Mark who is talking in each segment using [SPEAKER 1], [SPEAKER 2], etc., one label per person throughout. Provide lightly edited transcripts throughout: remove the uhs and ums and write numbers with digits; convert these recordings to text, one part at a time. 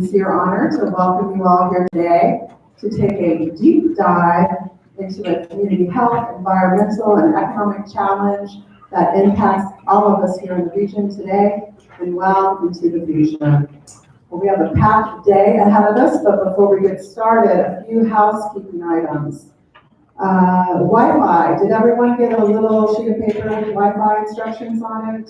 [SPEAKER 1] sincere honor to welcome you all here today to take a deep dive into a community health, environmental, and economic challenge that impacts all of us here in the region today and well into the future. Well, we have a packed day ahead of us, but before we get started, a few housekeeping items. Wi-Fi, did everyone get a little sheet of paper with Wi-Fi instructions on it?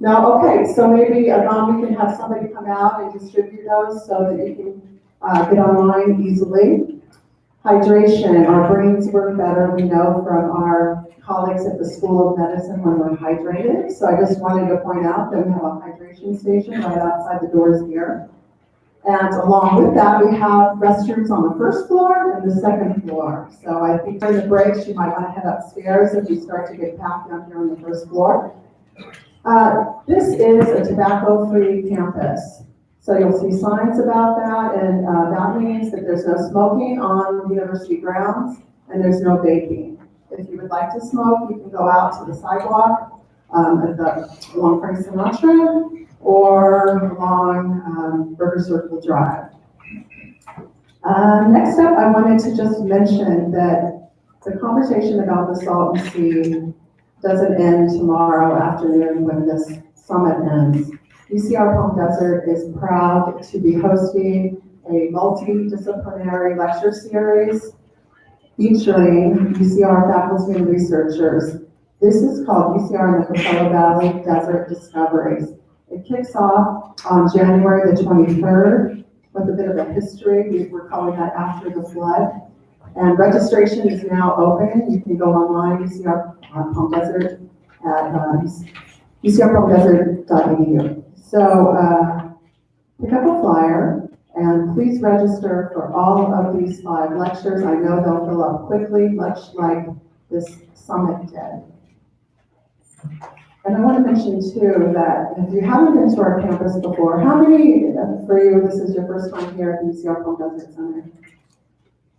[SPEAKER 1] No? Okay, so maybe we can have somebody come out and distribute those so that you can get online easily. Hydration, our brains work better, we know from our colleagues at the School of Medicine when we're hydrated. So I just wanted to point out that we have a hydration station right outside the doors here. And along with that, we have restrooms on the first floor and the second floor. So I think during the breaks, you might want to head upstairs if you start to get packed down here on the first floor. This is a tobacco-free campus. So you'll see signs about that, and that means that there's no smoking on the university grounds, and there's no vaping. If you would like to smoke, you can go out to the sidewalk along Frank Sinatra or along Burger Circle Drive. Next up, I wanted to just mention that the conversation about the Salton Sea doesn't end tomorrow afternoon when this summit ends. UCR Palm Desert is proud to be hosting a multi-disciplinary lecture series featuring UCR faculty and researchers. This is called UCR and the Coachella Valley Desert Discoveries. It kicks off on January the 23rd with a bit of a history. We're calling that After the Flood. And registration is now open. You can go online, UCR Palm Desert at ucrpalmdesert.edu. So pick up a flyer and please register for all of these 5 lectures. I know they'll fill up quickly, much like this summit did. And I want to mention too that if you haven't been to our campus before, how many for you, this is your first time here at the UCR Palm Desert Center?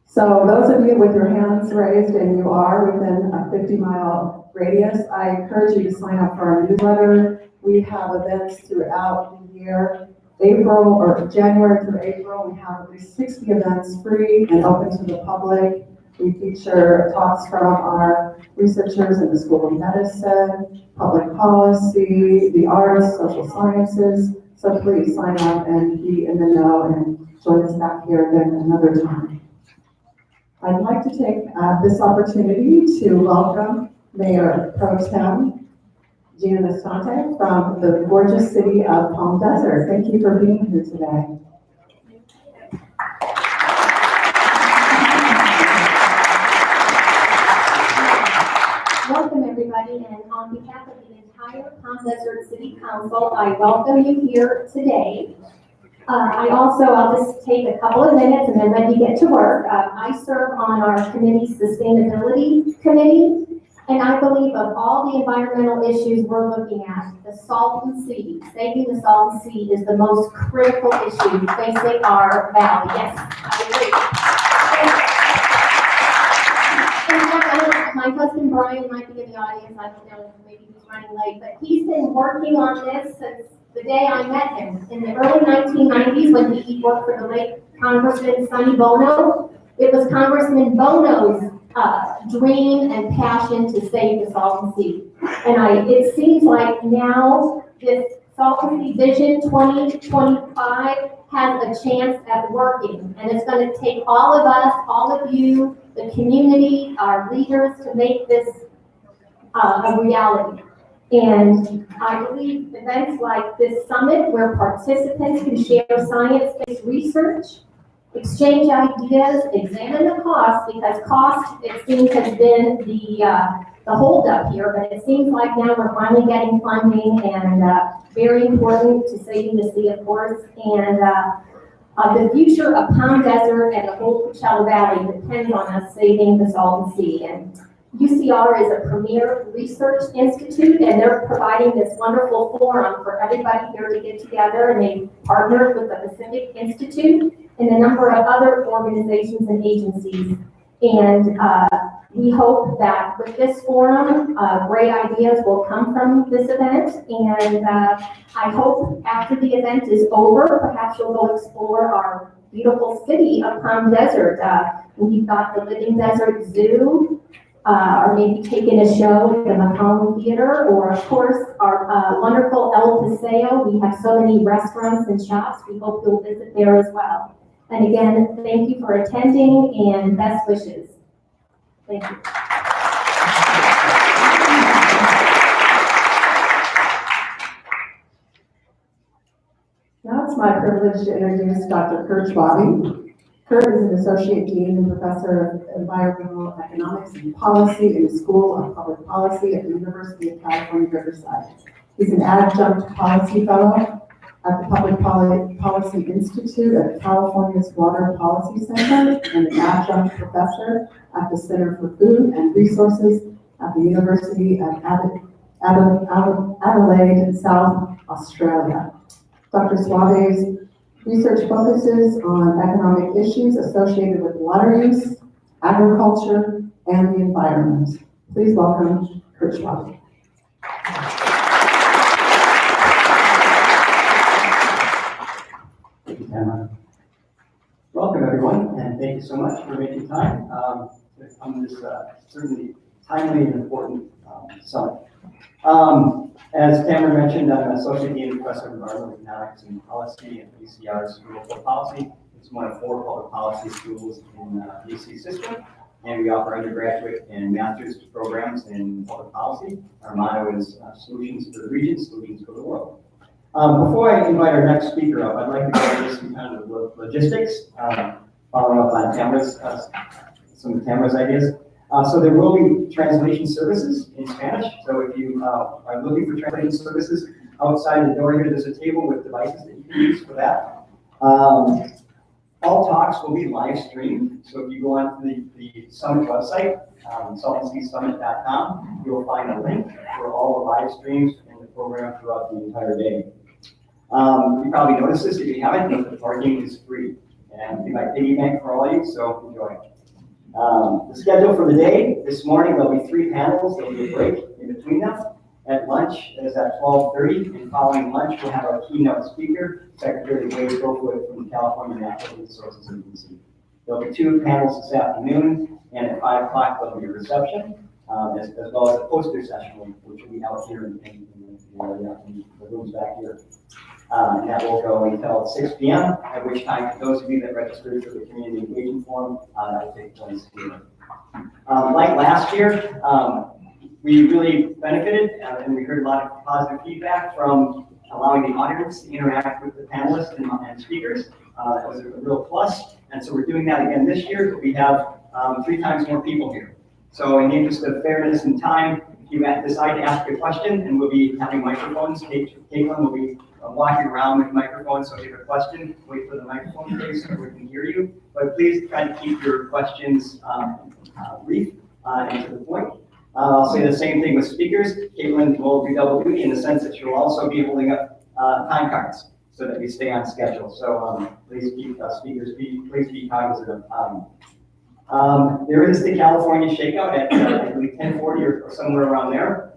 [SPEAKER 1] So those of you with your hands raised and you are within a 50-mile radius, I encourage you to sign up for our newsletter. We have events throughout the year. January through April, we have at least 60 events free and open to the public. We feature talks from our researchers in the School of Medicine, public policy, the arts, social sciences. So please sign up and be in the know and join us back here again another time. I'd like to take this opportunity to welcome Mayor Pro Tem Gina Nestante from the gorgeous city of Palm Desert. Thank you for being here today.
[SPEAKER 2] Welcome everybody, and on behalf of the entire Palm Desert City Council, I welcome you here today. I'll just take a couple of minutes and then let you get to work. I serve on our committee's sustainability committee, and I believe of all the environmental issues we're looking at, the Salton Sea, saving the Salton Sea is the most critical issue facing our valley. Yes, I agree. My husband Brian might be in the audience. I don't know, maybe he's running late, but he's been working on this since the day I met him in the early 1990s when he worked for the late Congressman Sonny Bono. It was Congressman Bono's dream and passion to save the Salton Sea. And it seems like now this Salton Sea Vision 2025 has a chance at working. And it's going to take all of us, all of you, the community, our leaders to make this a reality. And I believe events like this summit where participants can share science-based research, exchange ideas, examine the cost, because cost, it seems, has been the holdup here, but it seems like now we're finally getting funding, and very important to saving the sea, of course, and the future of Palm Desert and the whole Coachella Valley depends on us saving the Salton Sea. And UCR is a premier research institute, and they're providing this wonderful forum for everybody here to get together, and they partnered with the Pacific Institute and a number of other organizations and agencies. And we hope that with this forum, great ideas will come from this event. And I hope after the event is over, perhaps you'll go explore our beautiful city of Palm Desert. We've got the Living Desert Zoo, or maybe taking a show at the Macomb Theater, or of course our wonderful El Paseo. We have so many restaurants and shops. We hope you'll visit there as well. And again, thank you for attending and best wishes. Thank you.
[SPEAKER 1] Now it's my privilege to introduce Dr. Kurt Schwabe. Kurt is an Associate Dean and Professor of Environmental Economics and Policy in the School of Public Policy at the University of California, Riverside. He's an Adjunct Policy Fellow at the Public Policy Institute at California's Water Policy Center and an Adjunct Professor at the Center for Food and Resources at the University of Adelaide, South Australia. Dr. Schwabe's research focuses on economic issues associated with water use, agriculture, and the environment. Please welcome Kurt Schwabe.
[SPEAKER 3] Thank you, Tamara. Welcome, everyone, and thank you so much for making time to come to this certainly timely and important summit. As Tamara mentioned, I'm an Associate Dean and Professor of Environmental Economics and Policy at UCR's School of Public Policy. It's one of 4 public policy schools in the UC system, and we offer undergraduate and master's programs in public policy. Our motto is solutions for the region, solutions for the world. Before I invite our next speaker up, I'd like to go over some kind of logistics, following up on some of Tamara's ideas. So there will be translation services in Spanish. So if you are looking for translation services, outside the door here, there's a table with devices that you can use for that. All talks will be live streamed. So if you go onto the Summit website, saltonseasummit.com, you'll find a link for all the live streams in the program throughout the entire day. You probably noticed this. If you haven't, the parking is free. And we might piggyback for all of you, so enjoy. The schedule for the day, this morning there'll be 3 panels, there'll be a break in between them. At lunch is at 12:30, and following lunch we'll have our keynote speaker, Secretary Wade Goldwood from the California Natural Resources Agency. There'll be 2 panels this afternoon, and at 5 o'clock there'll be a reception, as well as a poster session, which will be out here in the rooms back here. And that will go until 6 p.m., at which time, for those of you that registered for the community engagement forum, that will take place here. Like last year, we really benefited, and we heard a lot of positive feedback from allowing the audience to interact with the panelists and speakers. That was a real plus, and so we're doing that again this year, but we have 3 times more people here. So in the interest of fairness and time, if you decide to ask a question, and we'll be having microphones, Caitlin will be walking around with microphones, so if you have a question, wait for the microphone to so we can hear you. But please try to keep your questions brief and to the point. I'll say the same thing with speakers. Caitlin will do double duty in the sense that she'll also be holding up time cards so that we stay on schedule. So please keep speakers, please be cognizant of time. There is the California Shakeout at I believe 10:40 or somewhere around there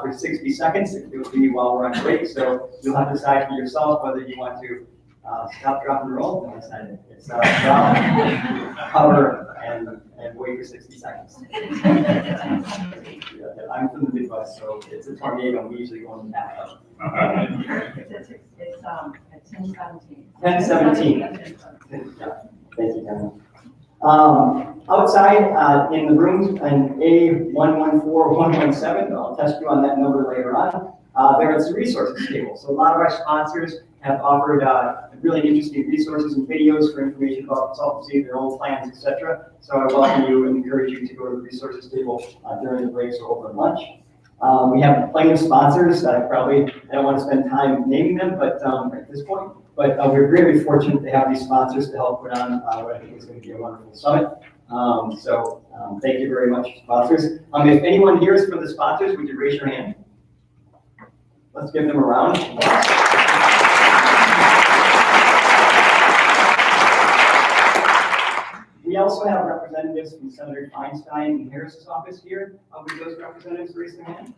[SPEAKER 3] for 60 seconds. It will be while we're on break, so you'll have to decide for yourself whether you want to stop, drop, and roll. No, it's not it. It's drop, cover, and wait for 60 seconds. I'm from the Midwest, so it's a tornado. We usually go in the back up.
[SPEAKER 4] It's at 10:17.
[SPEAKER 3] 10:17. Yeah. Thank you, Kevin. Outside in the rooms, and A114117, I'll test you on that number later on. There is a resources table. So a lot of our sponsors have offered really interesting resources and videos for information about Salton Sea, their own plans, etc. So I welcome you and encourage you to go to the resources table during the breaks or over lunch. We have plenty of sponsors. I don't want to spend time naming them, but at this point. But we're very fortunate to have these sponsors to help put on what I think is going to be a wonderful summit. So thank you very much, sponsors. If anyone here is for the sponsors, would you raise your hand? Let's give them a round. We also have representatives from Senator Feinstein and Harris's office here. Would those representatives raise their hand?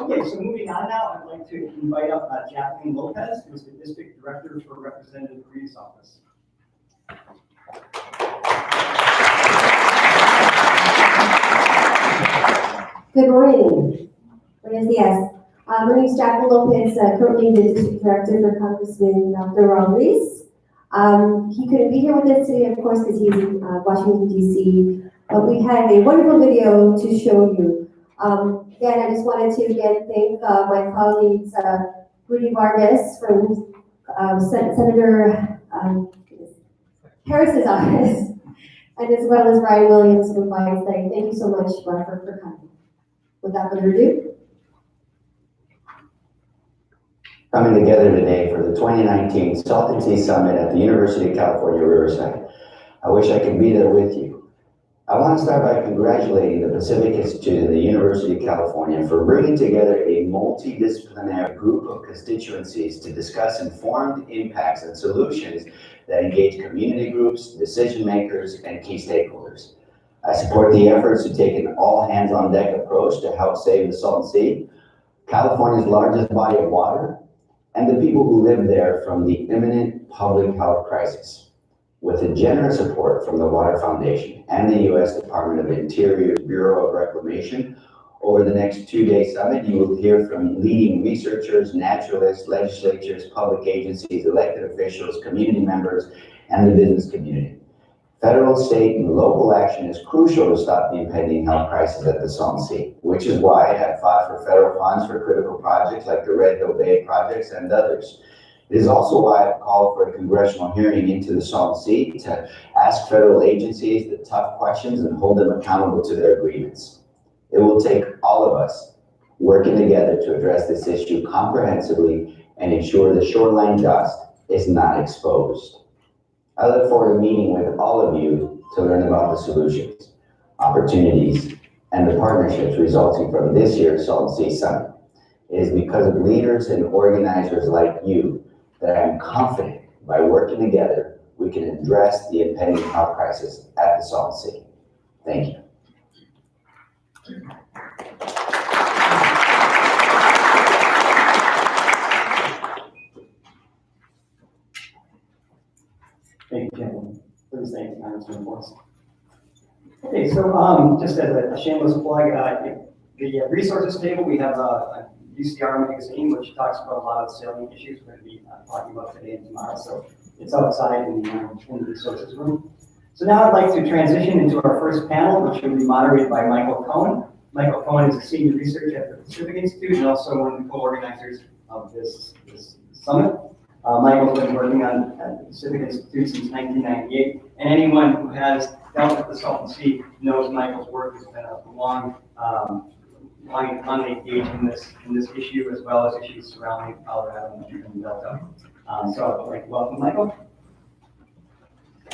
[SPEAKER 3] Okay, so moving on now, I'd like to invite up Jacqueline Lopez, who is the District Director for Representative Reed's office.
[SPEAKER 5] Good morning. Buenos dias. My name is Jacqueline Lopez, currently the District Director for Congressman Dr. Ron Reese. He couldn't be here with us today, of course, because he's in Washington, D.C., but we have a wonderful video to show you. Again, I just wanted to thank my colleagues, Rudy Vargas from Senator Harris's office, and as well as Ryan Williams from Feinstein. Thank you so much, Martha, for coming. Without further ado.
[SPEAKER 6] Coming together today for the 2019 Salton Sea Summit at the University of California, Riverside. I wish I could be there with you. I want to start by congratulating the Pacific Institute and the University of California for bringing together a multi-disciplinary group of constituencies to discuss informed impacts and solutions that engage community groups, decision makers, and key stakeholders. I support the efforts to take an all-hands-on-deck approach to help save the Salton Sea, California's largest body of water, and the people who live there from the imminent public health crisis. With the generous support from the Water Foundation and the U.S. Department of Interior's Bureau of Reclamation, over the next 2-day summit, you will hear from leading researchers, naturalists, legislatures, public agencies, elected officials, community members, and the business community. Federal, state, and local action is crucial to stop the impending health crisis at the Salton Sea, which is why I have fought for federal funds for critical projects like the Red Hill Bay projects and others. It is also why I've called for a congressional hearing into the Salton Sea to ask federal agencies the tough questions and hold them accountable to their agreements. It will take all of us working together to address this issue comprehensively and ensure the shoreline dust is not exposed. I look forward to meeting with all of you to learn about the solutions, opportunities, and the partnerships resulting from this year's Salton Sea Summit. It is because of leaders and organizers like you that I am confident by working together, we can address the impending health crisis at the Salton Sea. Thank you.
[SPEAKER 3] Thank you, gentlemen. Please thank Congressman Forrest. Okay, so just as a shameless plug, the resources table, we have a UCR magazine, which talks about a lot of the salient issues we're going to be talking about today and tomorrow. So it's outside in the resources room. So now I'd like to transition into our first panel, which will be moderated by Michael Cohen. Michael Cohen is a senior researcher at the Pacific Institute and also one of the co-organizers of this summit. Michael's been working on the Pacific Institute since 1998, and anyone who has dealt with the Salton Sea knows Michael's work has been a long engaged in this issue, as well as issues surrounding Colorado and the Delta. So I'd like to welcome Michael.